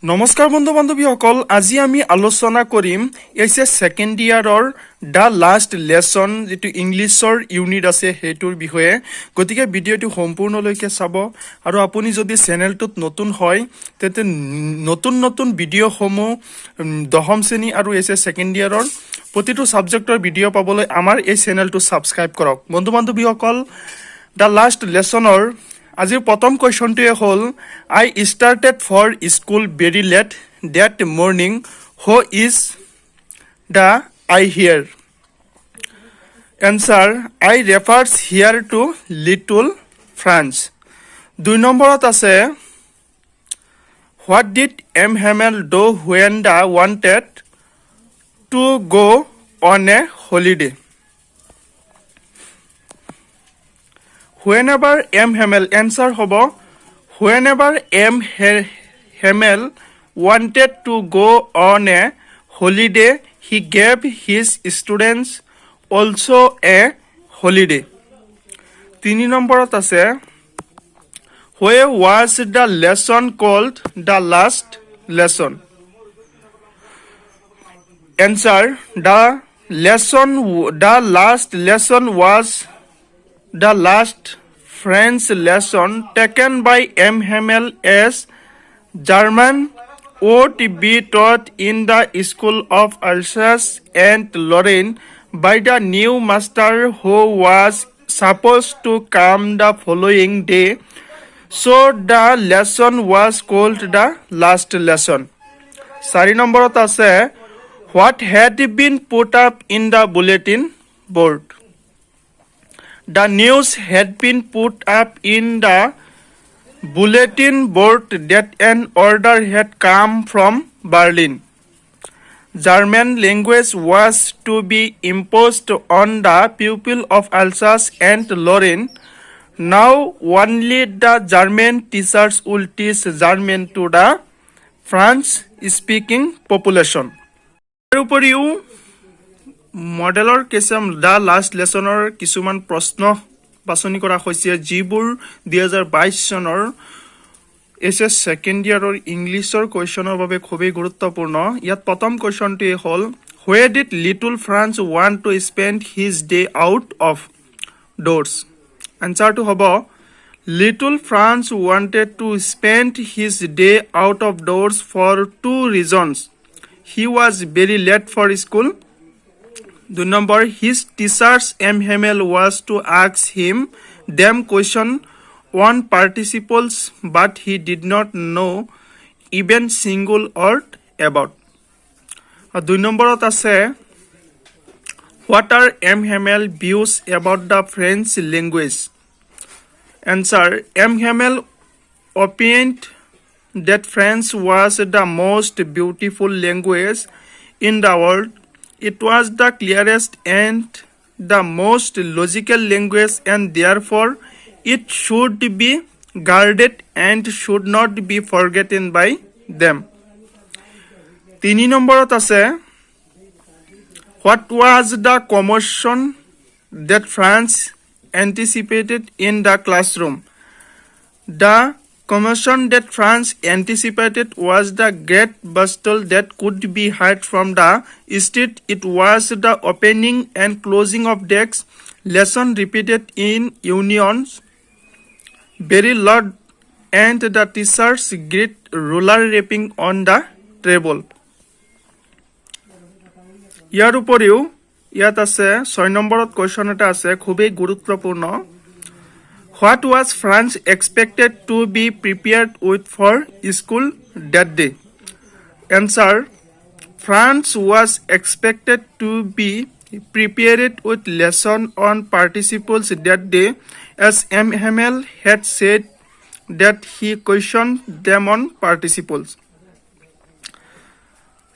নমস্কাৰ বন্ধু বান্ধৱীসকল, আজি আমি আলোচনা কৰিম এইচএছ সেকেণ্ড ইয়াৰৰ দ্য লাষ্ট লেচন যিটো ইংলিছৰ ইউনিট আছে সেইটোৰ বিষয়ে। গতিকে ভিডিঅ'টো সম্পূৰ্ণলৈকে চাব আৰু আপুনি যদি চেনেলটোত নতুন হয় তেন্তে নতুন ভিডিঅ'সমূহ দশম শ্ৰেণী আৰু এইচএছ সেকেণ্ড ইয়াৰৰ প্ৰতিটো ছাবজেক্টৰ ভিডিঅ' পাবলৈ আমাৰ এই চেনেলটো ছাবস্ক্ৰাইব কৰক। বন্ধু বান্ধৱীসকল, দ্য লাষ্ট লেচনৰ আজিৰ প্ৰথম কুৱেশ্যনটোৱে হ'ল I started for school very late that morning who is the I here. Answer I refers here to little Franz. 2 নম্বৰত আছে what did M Hamel do when the wanted to go' on a holiday. Whenever M. Hamel, answer hobo, whenever M. Hamel wanted to go on a holiday, he gave his students also a holiday. 3 নম্বৰত আছে where was the lesson called the last lesson. Answer the last lesson was the last French lesson taken by M. Hamel as German would be taught in the school of Alsace and Lorraine by the new master who was supposed to come the following day. So the lesson was called the last lesson. 4 নম্বৰত আছে what had been put up in the bulletin board. The news had been put up in the bulletin board that an order had come from Berlin. German language was to be imposed on the people of Alsace and Lorraine. Now only the German teachers will teach German to the French-speaking population. ইয়াৰ উপৰিও মডেলৰ কেছম the last লেচনৰ কিছুমান প্ৰশ্ন বাছনি কৰা হৈছে যিবোৰ 2022 চনৰ HS second ইয়াৰৰ ইংলিছৰ কুৱেশ্যনৰ বাবে খুবেই গুৰুত্বপূৰ্ণ। ইয়াত প্ৰথম কুৱেশ্যনটোৱে হ'ল where did little Franz want to spend his day out of doors. এনচাৰটো হ'ব little Franz wanted to spend his day out of doors for 2 reasons. He was very late for school. 2 number, his teachers M. Hamel was to ask him them question on participles, but he did not know even single word about. 2 নম্বৰত আছে what are M. Hamel views about the French language. Answer, M. Hamel opined that French was the most beautiful language in the world. It was the clearest and the most logical language, and therefore it should be guarded and should not be forgotten by them. 3 নম্বৰত আছে what was the commotion that France anticipated in the classroom. The commotion that France anticipated was the great bustle that could be heard from the street. It was the opening and closing of desks, lesson repeated in unions, very loud, and the teachers great roller rapping on the table. ইয়াৰ উপৰিও ইয়াত আছে 6 নম্বৰত question এটা আছে খুবেই গুৰুত্বপূৰ্ণ What was France expected to be prepared with for school that day? Answer, France was expected to be prepared with lesson on participles that day, as M. Hamel had said that he questioned them on participles.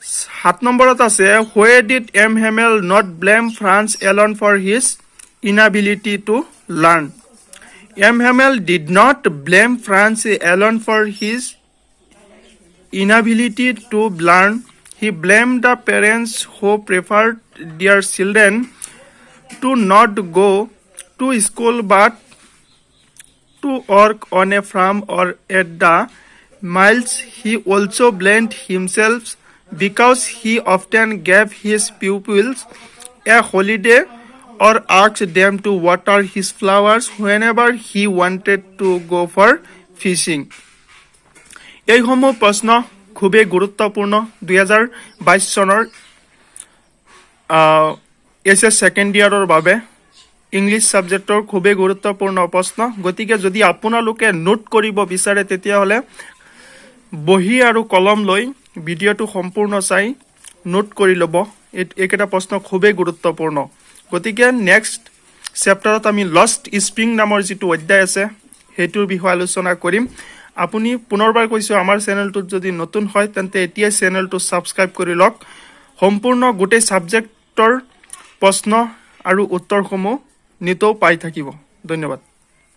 7 নম্বৰত আছে where did M. Hamel not blame France alone for his inability to learn. M. Hamel did not blame France alone for his inability to learn. He blamed the parents who preferred their children to not go to school but to work on a farm or at the Miles, he also blamed himself because he often gave his pupils a holiday or asked them to water his flowers whenever he wanted to go for fishing. এইসমূহ প্ৰশ্ন খুবেই গুৰুত্বপূৰ্ণ 2022 চনৰ SS second ইয়াৰৰ বাবে English সাবজেক্টৰ খুবেই গুৰুত্বপূৰ্ণ প্ৰশ্ন গতিকে যদি আপোনালোকে নোট কৰিব বিচাৰে তেতিয়াহলে বহি আৰু কলম লৈ ভিডিঅটো সম্পূৰ্ণ চাই নোট কৰি ল'ব এইকেইটা প্ৰশ্ন খুবেই গুৰুত্বপূৰ্ণ গতিকে নেক্সট চেপ্টাৰত আমি লষ্ট স্প্ৰিং নামৰ যিটো অধ্যায় আছে হেতুৰ বিষয়ে আলোচনা কৰিম আপুনি পুনৰবাৰ কৈছো আমাৰ চেনেলটোত যদি নতুন হয় তেন্তে এতিয়া চেনেলটো সাবস্ক্ৰাইব কৰি লওক সম্পূৰ্ণ গোটেই সাবজেক্টৰ প্ৰশ্ন আৰু উত্তৰসমূহ নিতৌ পাই থাকিব ধন্যবাদ